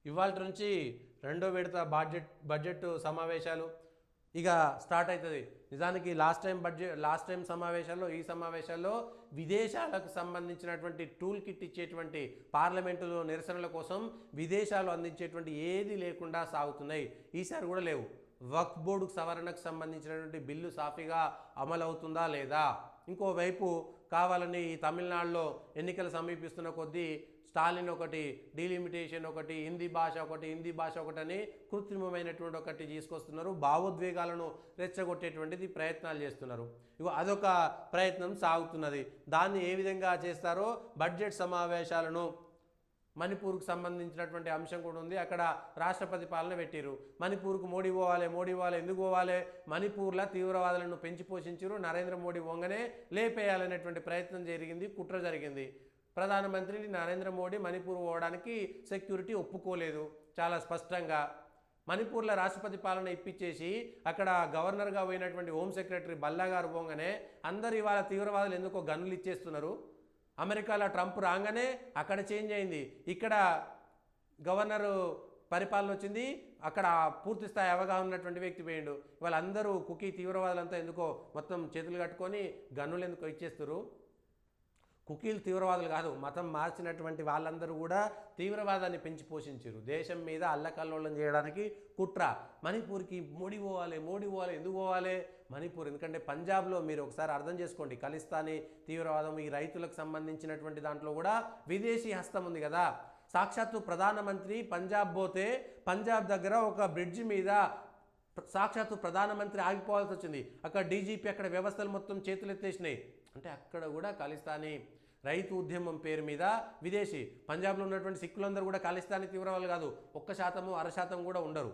ఇవాళ నుంచి రెండో విడత బడ్జెట్ సమావేశాలు ఇక స్టార్ట్ అవుతుంది. నిజానికి లాస్ట్ టైం సమావేశాల్లో ఈ సమావేశాల్లో విదేశాలకు సంబంధించినటువంటి టూల్ కిట్ ఇచ్చేటువంటి పార్లమెంటులో నిరసనల కోసం విదేశాలు అందించేటువంటి ఏది లేకుండా సాగుతున్నాయి. ఈసారి కూడా లేవు. వక్ఫ్ బోర్డుకు సవరణకు సంబంధించినటువంటి బిల్లు సాఫీగా అమలవుతుందా లేదా? ఇంకోవైపు కావాలని తమిళనాడులో ఎన్నికలు సమీపిస్తున్న కొద్దీ స్టాలిన్ ఒకటి, డీలిమిటేషన్ ఒకటి, హిందీ భాష ఒకటని కృత్రిమమైనటువంటి ఒకటి తీసుకొస్తున్నారు. భావోద్వేగాలను రెచ్చగొట్టేటువంటిది ప్రయత్నాలు చేస్తున్నారు. ఇగో అదొక ప్రయత్నం సాగుతున్నది. దాన్ని ఏ విధంగా చేస్తారో బడ్జెట్ సమావేశాలను మణిపూర్కు సంబంధించినటువంటి అంశం కూడా ఉంది. అక్కడ రాష్ట్రపతి పాలన పెట్టిరు. మణిపూర్కు మోడీ పోవాలి. ఎందుకు పోవాలి? మణిపూర్లో తీవ్రవాదులను పెంచి పోషించారు. నరేంద్ర మోడీ వంగనే లేపేయాలనేటువంటి ప్రయత్నం జరిగింది, కుట్ర జరిగింది. ప్రధానమంత్రి నరేంద్ర మోడీ మణిపూర్ పోవడానికి సెక్యూరిటీ ఒప్పుకోలేదు. చాలా స్పష్టంగా మణిపూర్లో రాష్ట్రపతి పాలన ఇప్పించేసి అక్కడ గవర్నర్గా పోయినటువంటి హోమ్ సెక్రటరీ బల్లా గారు పోగానే అందరు ఇవాళ తీవ్రవాదులు ఎందుకో గన్నులు ఇచ్చేస్తున్నారు. అమెరికాలో ట్రంప్ రాగానే అక్కడ చేంజ్ అయింది. ఇక్కడ గవర్నరు పరిపాలన వచ్చింది. అక్కడ పూర్తి స్థాయి అవగాహన ఉన్నటువంటి వ్యక్తి పోయిండు. ఇవాళ అందరూ కుకీ తీవ్రవాదులంతా ఎందుకో మొత్తం చేతులు కట్టుకొని గన్నులు ఎందుకో ఇచ్చేస్తారు. కుకీలు తీవ్రవాదులు కాదు, మతం మార్చినటువంటి వాళ్ళందరూ కూడా తీవ్రవాదాన్ని పెంచి పోషించారు. దేశం మీద అల్లకల్లోలం చేయడానికి కుట్ర. మణిపూర్కి మోడీ పోవాలి. ఎందుకు పోవాలి? మణిపూర్ ఎందుకంటే పంజాబ్లో మీరు ఒకసారి అర్థం చేసుకోండి, ఖలిస్తానీ తీవ్రవాదం, ఈ రైతులకు సంబంధించినటువంటి దాంట్లో కూడా విదేశీ హస్తం ఉంది కదా. సాక్షాత్తు ప్రధానమంత్రి పంజాబ్ పోతే పంజాబ్ దగ్గర ఒక బ్రిడ్జి మీద సాక్షాత్తు ప్రధానమంత్రి ఆగిపోవాల్సి వచ్చింది. అక్కడ డీజీపీ అక్కడ వ్యవస్థలు మొత్తం చేతులు ఎత్తేసినాయి. అంటే అక్కడ కూడా ఖలిస్తానీ రైతు ఉద్యమం పేరు మీద విదేశీ, పంజాబ్లో ఉన్నటువంటి సిక్కులందరూ కూడా ఖలిస్తానీ తీవ్రవాదులు కాదు, 1% 1% కూడా ఉండరు.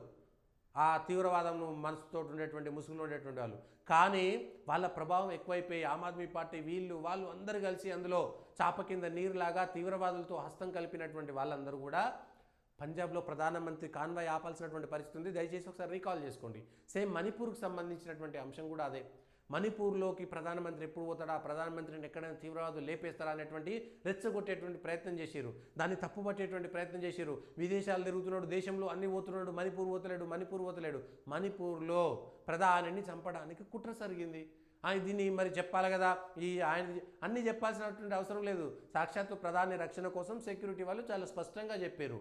ఆ తీవ్రవాదం మనసుతో ఉండేటువంటి ముసుగులో ఉండేటువంటి వాళ్ళు. కానీ వాళ్ళ ప్రభావం ఎక్కువైపోయి ఆమ్ ఆద్మీ పార్టీ వాళ్ళు అందరూ కలిసి అందులో చాప కింద నీరులాగా తీవ్రవాదులతో హస్తం కలిపినటువంటి వాళ్ళందరూ కూడా పంజాబ్లో ప్రధానమంత్రి కాన్వాయ్ ఆపాల్సినటువంటి పరిస్థితి ఉంది. దయచేసి ఒకసారి రీకాల్ చేసుకోండి. సేమ్ మణిపూర్కు సంబంధించినటువంటి అంశం కూడా అదే. మణిపూర్లోకి ప్రధానమంత్రి ఎప్పుడు పోతాడా, ప్రధానమంత్రిని ఎక్కడైనా తీవ్రవాదులు లేపేస్తారా అనేటువంటి రెచ్చగొట్టేటువంటి ప్రయత్నం చేశారు. దాన్ని తప్పుపట్టేటువంటి ప్రయత్నం చేశారు. విదేశాలు తిరుగుతున్నాడు, దేశంలో అన్ని పోతున్నాడు, మణిపూర్ పోతలేడు. మణిపూర్లో ప్రధానిని చంపడానికి కుట్ర జరిగింది. దీన్ని మరి చెప్పాలి కదా. ఆయన అన్నీ చెప్పాల్సినటువంటి అవసరం లేదు. సాక్షాత్తు ప్రధాని రక్షణ కోసం సెక్యూరిటీ వాళ్ళు చాలా స్పష్టంగా చెప్పారు,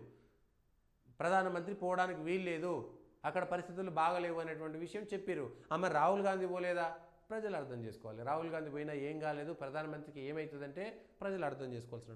ప్రధానమంత్రి పోవడానికి వీల్లేదు, అక్కడ పరిస్థితులు బాగలేవు అనేటువంటి విషయం చెప్పారు. మరి రాహుల్ గాంధీ పోలేదా? ప్రజలు అర్థం చేసుకోవాలి. రాహుల్ గాంధీ పోయినా ఏం కాలేదు, ప్రధానమంత్రికి ఏమవుతుందంటే ప్రజలు అర్థం చేసుకోవాల్సిన